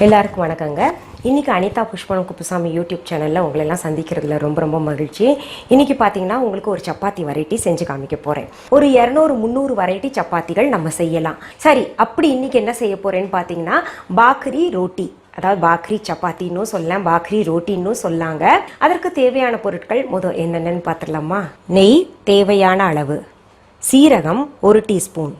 எல்லாருக்கும் வணக்கங்க. இன்றைக்கி அனிதா குப்புசாமி யூடியூப் சேனலில் உங்களெல்லாம் சந்திக்கிறதுல ரொம்ப மகிழ்ச்சி. இன்றைக்கி பார்த்தீங்கன்னா உங்களுக்கு ஒரு சப்பாத்தி வெரைட்டி செஞ்சு காமிக்க போகிறேன். ஒரு 200-300 வெரைட்டி சப்பாத்திகள் நம்ம செய்யலாம். சரி, அப்படி இன்றைக்கி என்ன செய்ய போகிறேன்னு பார்த்தீங்கன்னா பாக்ரி ரோட்டி, அதாவது பாக்ரி சப்பாத்தின்னு சொல்லலாம், பாக்ரி ரோட்டின்னு சொல்லாங்க. அதற்கு தேவையான பொருட்கள் என்னென்னு பார்த்துடலாமா? நெய் தேவையான அளவு, சீரகம் 1 டீஸ்பூன்,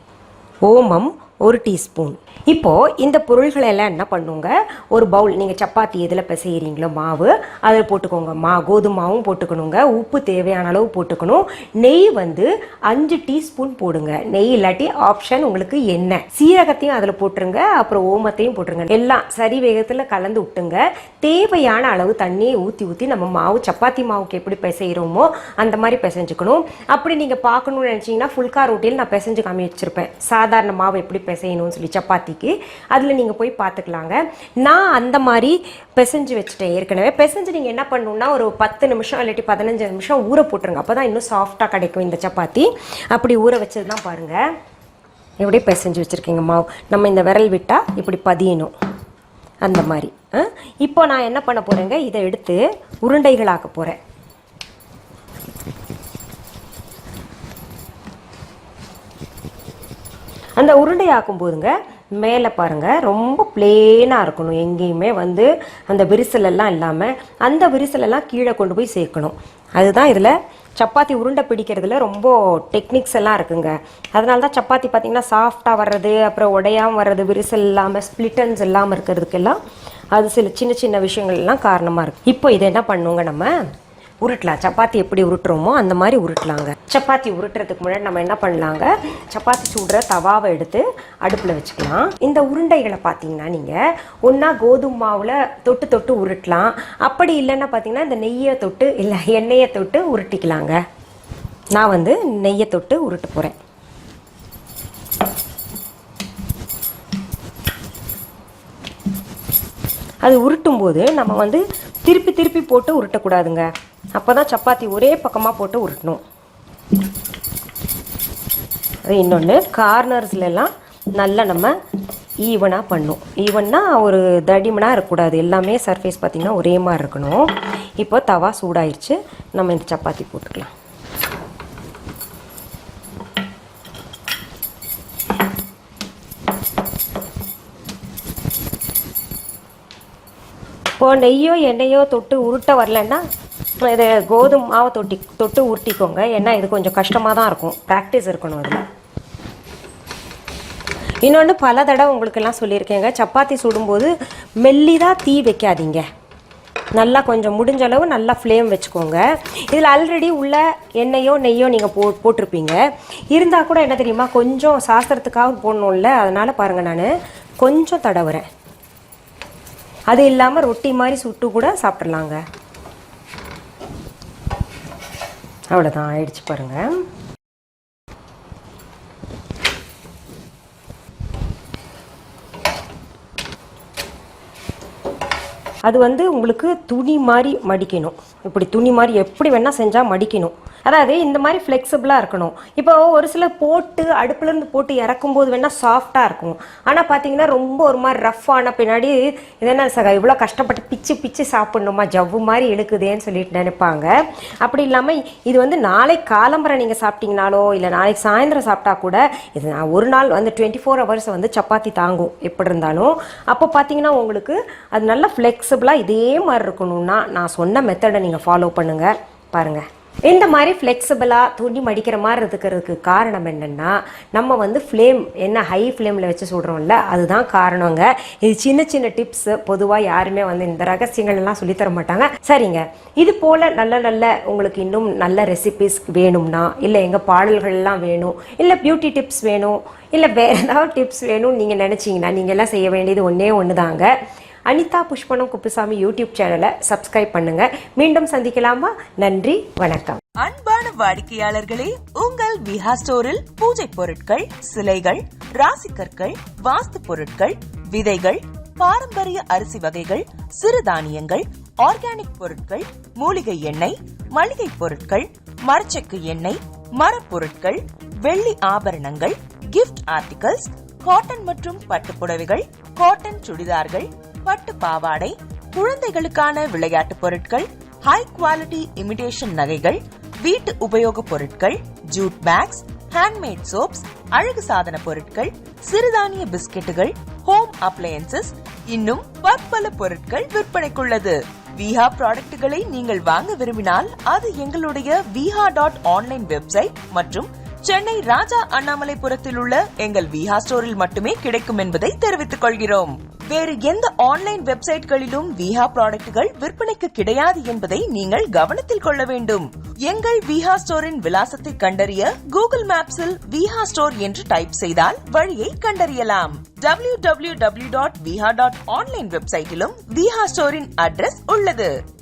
ஓமம் 1 டீஸ்பூன். இப்போது இந்த பொருள்களை எல்லாம் என்ன பண்ணுங்க, ஒரு பவுல், நீங்கள் சப்பாத்தி எதில் பிசைகிறீங்களோ மாவு அதில் போட்டுக்கோங்க. கோதுமை மாவும் போட்டுக்கணுங்க, உப்பு தேவையான அளவு போட்டுக்கணும். நெய் 5 டீஸ்பூன் போடுங்க. நெய் இல்லாட்டி ஆப்ஷன் உங்களுக்கு எண்ணெய். சீரகத்தையும் அதில் போட்டுருங்க, அப்புறம் ஓமத்தையும் போட்டுருங்க. எல்லாம் சரி வேகத்தில் கலந்து விட்டுங்க. தேவையான அளவு தண்ணியை ஊற்றி நம்ம மாவு சப்பாத்தி மாவுக்கு எப்படி பிசைகிறோமோ அந்த மாதிரி பிசைஞ்சுக்கணும். அப்படி நீங்கள் பார்க்கணுன்னு நினச்சிங்கன்னா ஃபுல்கா ரொட்டியில் நான் பிசைஞ்சு காமி வச்சுருப்பேன், சாதாரண மாவு எப்படி பிசையணும்னு சொல்லி சப்பாத்திக்கு. அதில் நீங்கள் போய் பார்த்துக்கலாங்க. நான் அந்த மாதிரி பிசைஞ்சு வச்சுட்டேன் ஏற்கனவே. பிசைஞ்சு நீங்கள் என்ன பண்ணணுன்னா ஒரு 10 நிமிஷம் இல்லாட்டி 15 நிமிஷம் ஊற போட்டுருங்க. அப்போ தான் இன்னும் சாஃப்டாக கிடைக்கும் இந்த சப்பாத்தி. அப்படி ஊற வச்சது தான் பாருங்கள், எப்படி பிசைஞ்சு வச்சுருக்கீங்க மாவு. நம்ம இந்த விரல் விட்டால் இப்படி பதியணும், அந்த மாதிரி. இப்போ நான் என்ன பண்ண போகிறேங்க, இதை எடுத்து உருண்டைகளாக்க போகிறேன். அந்த உருண்டையாக்கும் போதுங்க மேலே பாருங்கள் ரொம்ப பிளேனாக இருக்கணும். எங்கேயுமே அந்த விரிசலெல்லாம் இல்லாமல் அந்த விரிசலெல்லாம் கீழே கொண்டு போய் சேர்க்கணும். அதுதான் இதில் சப்பாத்தி உருண்டை பிடிக்கிறதுல ரொம்ப டெக்னிக்ஸ் எல்லாம் இருக்குங்க. அதனால தான் சப்பாத்தி பார்த்திங்கன்னா சாஃப்டாக வர்றது, அப்புறம் உடையாமல் வர்றது, விரிசல் இல்லாமல் ஸ்பிளிட்டன்ஸ் இல்லாமல் இருக்கிறதுக்கெல்லாம் அது சில சின்ன விஷயங்கள் எல்லாம் காரணமாக இருக்குது. இப்போ இதை என்ன பண்ணுங்க, நம்ம உருட்டலாம். சப்பாத்தி எப்படி உருட்டுறோமோ அந்த மாதிரி உருட்டலாங்க. சப்பாத்தி உருட்டுறதுக்கு முன்னாடி நம்ம என்ன பண்ணலாங்க, சப்பாத்தி சுடுற தவாவை எடுத்து அடுப்பில் வச்சுக்கலாம். இந்த உருண்டைகளை பார்த்தீங்கன்னா நீங்கள் ஒன்றா கோதுமை மாவில் தொட்டு உருட்டலாம். அப்படி இல்லைன்னா பார்த்தீங்கன்னா இந்த நெய்யை தொட்டு இல்லை எண்ணெயை தொட்டு உருட்டிக்கலாங்க. நான் நெய்யை தொட்டு உருட்ட போகிறேன். அது உருட்டும் போது நம்ம திருப்பி போட்டு உருட்டக்கூடாதுங்க. அப்போ தான் சப்பாத்தி ஒரே பக்கமாக போட்டு உருட்டணும். அது இன்னொன்று, கார்னர்ஸ்லாம் நல்லா நம்ம ஈவனாக பண்ணும். ஈவன்னா ஒரு தடிமனாக இருக்கக்கூடாது, எல்லாமே சர்ஃபேஸ் பார்த்திங்கன்னா ஒரே மாதிரி இருக்கணும். இப்போ தவா சூடாயிருச்சு, நம்ம இந்த சப்பாத்தி போட்டுக்கலாம். இப்போது நெய்யோ எண்ணெயோ தொட்டு உருட்ட வரலன்னா இதை கோதுமை மாவை தொட்டு உருட்டிக்கோங்க. ஏன்னா இது கொஞ்சம் கஷ்டமாக தான் இருக்கும், ப்ராக்டிஸ் இருக்கணும் அதில். இன்னொன்று, பல தடவை உங்களுக்கெல்லாம் சொல்லியிருக்கேங்க, சப்பாத்தி சுடும்போது மெல்லிதாக தீ வைக்காதீங்க. நல்லா கொஞ்சம் முடிஞ்ச அளவு நல்லா ஃப்ளேம் வச்சுக்கோங்க. இதில் ஆல்ரெடி உள்ள எண்ணெயோ நெய்யோ நீங்கள் போட்டிருப்பீங்க. இருந்தால் கூட என்ன தெரியுமா, கொஞ்சம் சாஸ்திரத்துக்காக போடணும்ல, அதனால் பாருங்கள் நான் கொஞ்சம் தடவுறேன். அது இல்லாமல் ரொட்டி மாதிரி சுட்டு கூட சாப்பிட்றலாங்க. அவ்வளோதான், ஆயிடுச்சு பாருங்கள். அது உங்களுக்கு துணி மாதிரி மடிக்கணும். இப்படி துணி மாதிரி எப்படி வேணால் செஞ்சால் மடிக்கணும். அதாவது இந்த மாதிரி ஃப்ளெக்சிபிளாக இருக்கணும். இப்போ ஒரு சிலர் போட்டு அடுப்புலேருந்து போட்டு இறக்கும்போது வேணால் சாஃப்டாக இருக்கும். ஆனால் பார்த்தீங்கன்னா ரொம்ப ஒரு மாதிரி ரஃப்பான பின்னாடி இது என்ன இவ்வளோ கஷ்டப்பட்டு பிச்சு சாப்பிட்ணுமா, ஜவ்வு மாதிரி இழுக்குதேன்னு சொல்லிட்டு நினைப்பாங்க. அப்படி இல்லாமல் இது நாளை காலம்பரை நீங்கள் சாப்பிட்டீங்கனாலோ இல்லை நாளைக்கு சாயந்தரம் சாப்பிட்டா கூட இது ஒரு நாள் 24 ஹவர்ஸ் சப்பாத்தி தாங்கும் எப்படி இருந்தாலும். அப்போ பார்த்தீங்கன்னா உங்களுக்கு அது நல்லா ஃப்ளெக்சிபிளாக இதே மாதிரி இருக்கணும்னா நான் சொன்ன மெத்தடை நீங்கள் ஃபாலோ பண்ணுங்கள். பாருங்கள், இந்த மாதிரி ஃப்ளெக்சிபிளாக துணி மடிக்கிற மாதிரி இருக்கிறதுக்கு காரணம் என்னென்னா, நம்ம ஃப்ளேம் என்ன ஹை ஃப்ளேமில் வச்சு சுடுறோம்ல, அதுதான் காரணங்க. இது சின்ன டிப்ஸு. பொதுவாக யாருமே இந்த ரகசியங்கள்லாம் சொல்லித்தர மாட்டாங்க. சரிங்க, இது போல் நல்ல உங்களுக்கு இன்னும் நல்ல ரெசிபிஸ் வேணும்னா, இல்லை எங்கள் பாடல்கள்லாம் வேணும், இல்லை பியூட்டி டிப்ஸ் வேணும், இல்லை வேறு ஏதாவது டிப்ஸ் வேணும்னு நீங்கள் நினச்சிங்கன்னா நீங்கள் எல்லாம் செய்ய வேண்டியது ஒன்று தாங்க. அனிதா குப்புசாமி யூடியூப் சேனலை சப்ஸ்கிரைப் பண்ணுங்க. மீண்டும் சந்திக்கலாமா? நன்றி, வணக்கம். அன்பான வாடிக்கையாளர்களே, உங்கள் விஹா ஸ்டோரில் பூஜை பொருட்கள், சிலைகள், ராசிக்கற்கள், வாஸ்து பொருட்கள், விதைகள், பாரம்பரிய அரிசி வகைகள், சிறுதானியங்கள், ஆர்கானிக் பொருட்கள், மூலிகை எண்ணெய், மளிகை பொருட்கள், மரச்செக்கு எண்ணெய், மரப்பொருட்கள், வெள்ளி ஆபரணங்கள், கிஃப்ட் ஆர்டிகல்ஸ், காட்டன் மற்றும் பட்டு புடவைகள், காட்டன் சுடிதார்கள், பட்டு பாவாடை, குழந்தைகளுக்கான விளையாட்டு பொருட்கள், ஹை குவாலிட்டி இமிடேஷன் நகைகள், வீட்டு உபயோக பொருட்கள், ஜூட் பேக்ஸ், ஹேண்ட்மேட் சோப்ஸ், அழகு சாதன பொருட்கள், சிறுதானிய பிஸ்கெட்டுகள், ஹோம் அப்ளையன்சஸ், இன்னும் பற்பல பொருட்கள் விற்பனைக்குள்ளது. விஹா ப்ராடக்ட்களை நீங்கள் வாங்க விரும்பினால் அது எங்களுடைய viha.online வெப்சைட் மற்றும் சென்னை ராஜா அண்ணாமலைபுரத்தில் உள்ள எங்கள் விஹா ஸ்டோரில் மட்டுமே கிடைக்கும் என்பதை தெரிவித்துக் கொள்கிறோம். வேறு எந்த ஆன்லைன் வெப்சைட்களிலும் விஹா ப்ராடக்ட்கள் விற்பனைக்கு கிடையாது என்பதை நீங்கள் கவனத்தில் கொள்ள வேண்டும். எங்கள் விஹா ஸ்டோரின் விலாசத்தை கண்டறிய கூகுள் மேப்ஸில் விஹா ஸ்டோர் என்று டைப் செய்தால் வழியை கண்டறியலாம். www.viha.online வெப்சைட்டிலும் விஹா ஸ்டோரின் அட்ரஸ் உள்ளது.